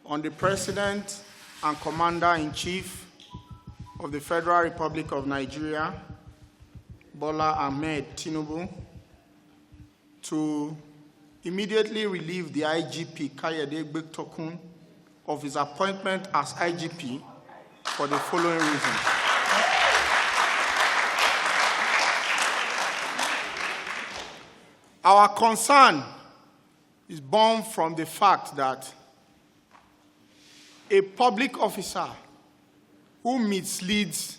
on the President and Commander-in-Chief of the Federal Republic of Nigeria, Bola Tinubu, to immediately relieve the IGP, Kayode Egbetokun, of his appointment as IGP for the following reasons. Our concern is born from the fact that a public officer who misleads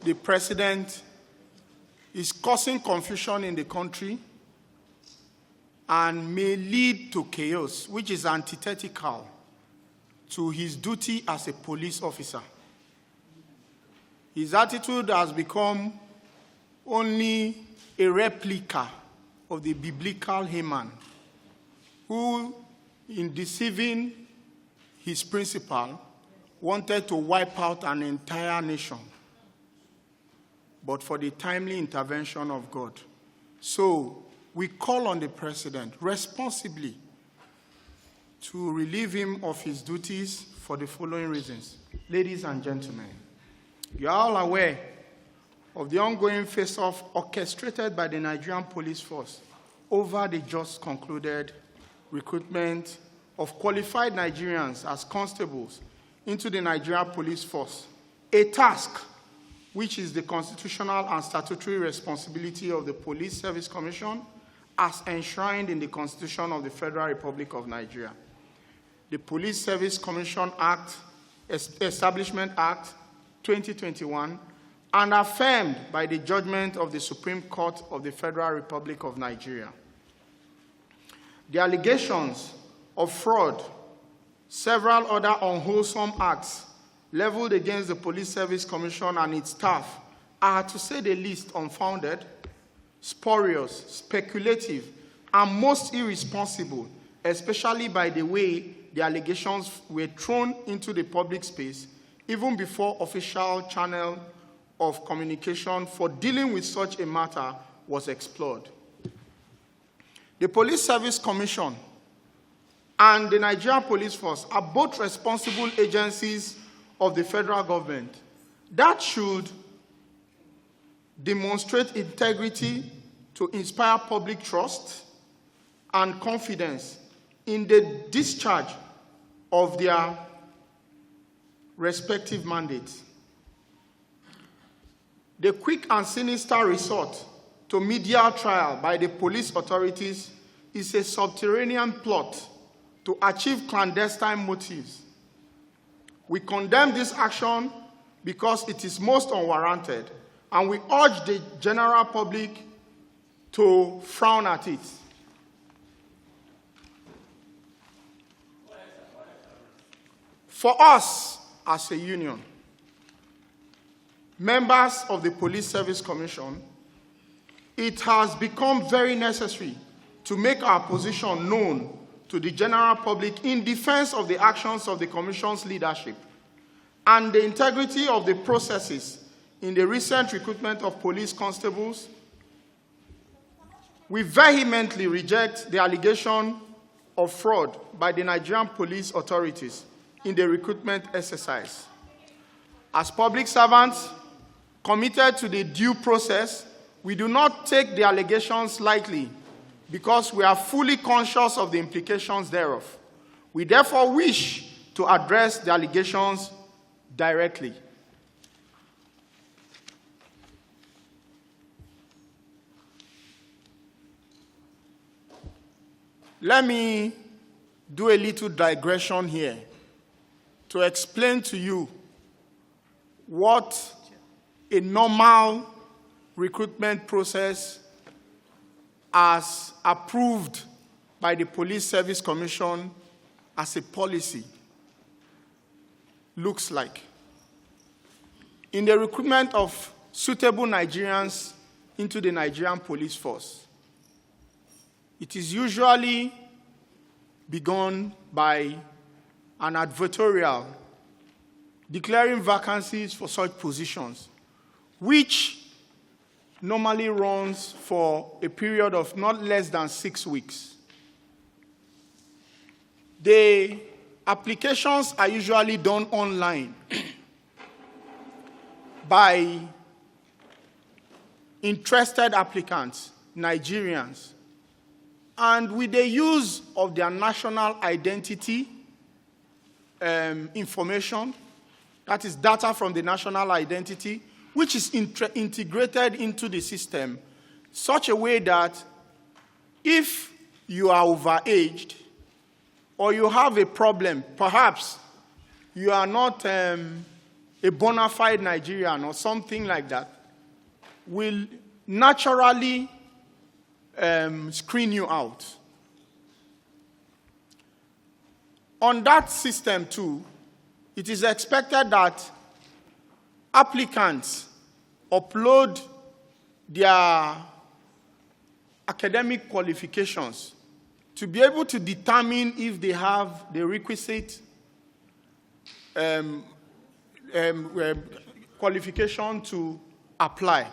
the president is causing confusion in the country and may lead to chaos, which is antithetical to his duty as a police officer. His attitude has become only a replica of the biblical Haman, who, in deceiving his principal, wanted to wipe out an entire nation, but for the timely intervention of God. So we call on the president responsibly to relieve him of his duties for the following reasons. Ladies and gentlemen, you are all aware of the ongoing face-off orchestrated by the Nigerian Police Force over the just concluded recruitment of qualified Nigerians as constables into the Nigerian Police Force, a task which is the constitutional and statutory responsibility of the Police Service Commission as enshrined in the Constitution of the Federal Republic of Nigeria. The Police Service Commission Act, Establishment Act 2021, and affirmed by the judgment of the Supreme Court of the Federal Republic of Nigeria. The allegations of fraud, several other unwholesome acts leveled against the Police Service Commission and its staff are, to say the least, unfounded, spurious, speculative, and most irresponsible, especially by the way the allegations were thrown into the public space even before official channel of communication for dealing with such a matter was explored. The Police Service Commission and the Nigerian Police Force are both responsible agencies of the federal government that should demonstrate integrity to inspire public trust and confidence in the discharge of their respective mandates. The quick and sinister resort to media trial by the police authorities is a subterranean plot to achieve clandestine motives. We condemn this action because it is most unwarranted, and we urge the general public to frown at it. For us as a union, members of the Police Service Commission, it has become very necessary to make our position known to the general public in defense of the actions of the Commission's leadership and the integrity of the processes in the recent recruitment of police constables. We vehemently reject the allegation of fraud by the Nigerian police authorities in the recruitment exercise. As public servants committed to the due process, we do not take the allegations lightly because we are fully conscious of the implications thereof. We therefore wish to address the allegations directly. Let me do a little digression here to explain to you what a normal recruitment process as approved by the Police Service Commission as a policy looks like. In the recruitment of suitable Nigerians into the Nigerian Police Force, it is usually begun by an advertorial declaring vacancies for such positions, which normally runs for a period of not less than 6 weeks. The applications are usually done online by interested applicants, Nigerians, and with the use of their national identity information, that is data from the national identity, which is integrated into the system such a way that if you are overaged or you have a problem, perhaps you are not a bona fide Nigerian or something like that, will naturally screen you out. On that system too, it is expected that applicants upload their academic qualifications to be able to determine if they have the requisite qualification to apply.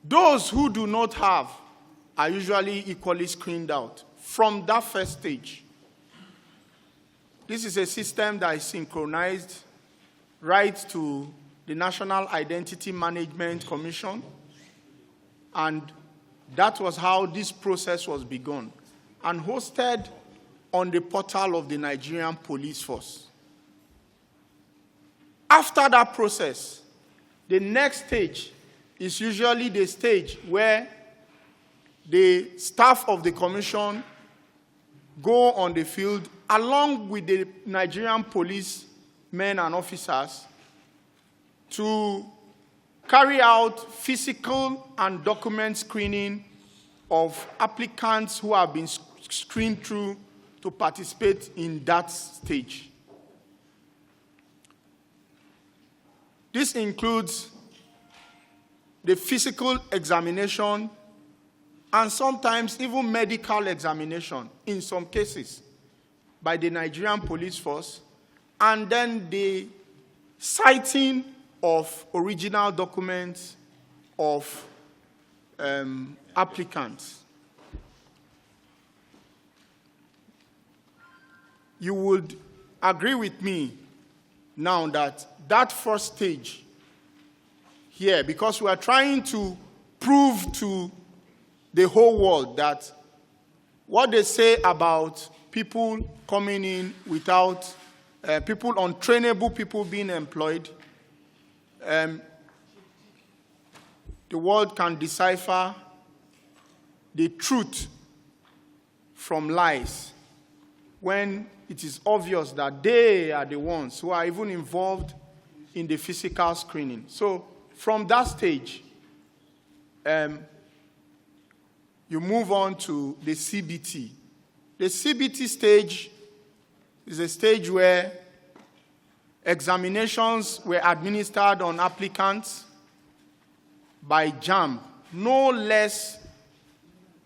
Those who do not have are usually equally screened out from that first stage. This is a system that is synchronized right to the National Identity Management Commission, and that was how this process was begun and hosted on the portal of the Nigerian Police Force. After that process, the next stage is usually the stage where the staff of the commission go on the field along with the Nigerian police men and officers to carry out physical and document screening of applicants who have been screened through to participate in that stage. This includes the physical examination and sometimes even medical examination in some cases by the Nigerian Police Force, and then the citing of original documents of applicants. You would agree with me now that that first stage here, because we are trying to prove to the whole world that what they say about people coming in without, people untrainable, people being employed, the world can decipher the truth from lies when it is obvious that they are the ones who are even involved in the physical screening. So from that stage, you move on to the CBT. The CBT stage is a stage where examinations were administered on applicants by JAMB, no less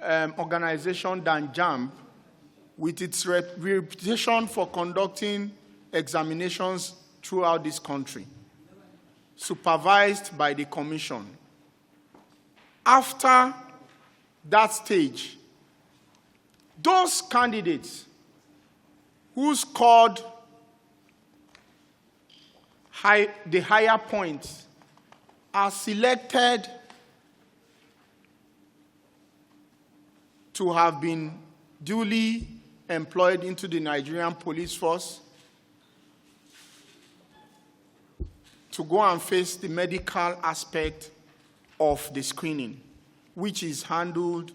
organization than JAMB, with its reputation for conducting examinations throughout this country, supervised by the commission. After that stage, those candidates who scored the higher points are selected to have been duly employed into the Nigerian Police Force to go and face the medical aspect of the screening, which is handled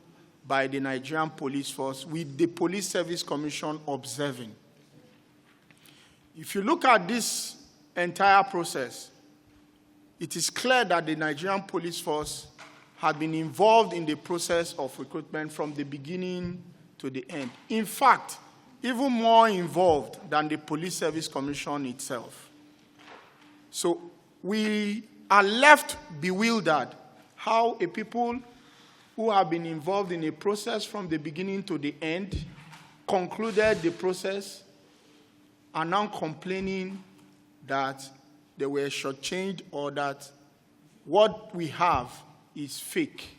by the Nigerian Police Force with the Police Service Commission observing. If you look at this entire process, it is clear that the Nigerian Police Force had been involved in the process of recruitment from the beginning to the end. In fact, even more involved than the Police Service Commission itself. So we are left bewildered how a people who have been involved in a process from the beginning to the end, concluded the process, are now complaining that they were shortchanged or that what we have is fake.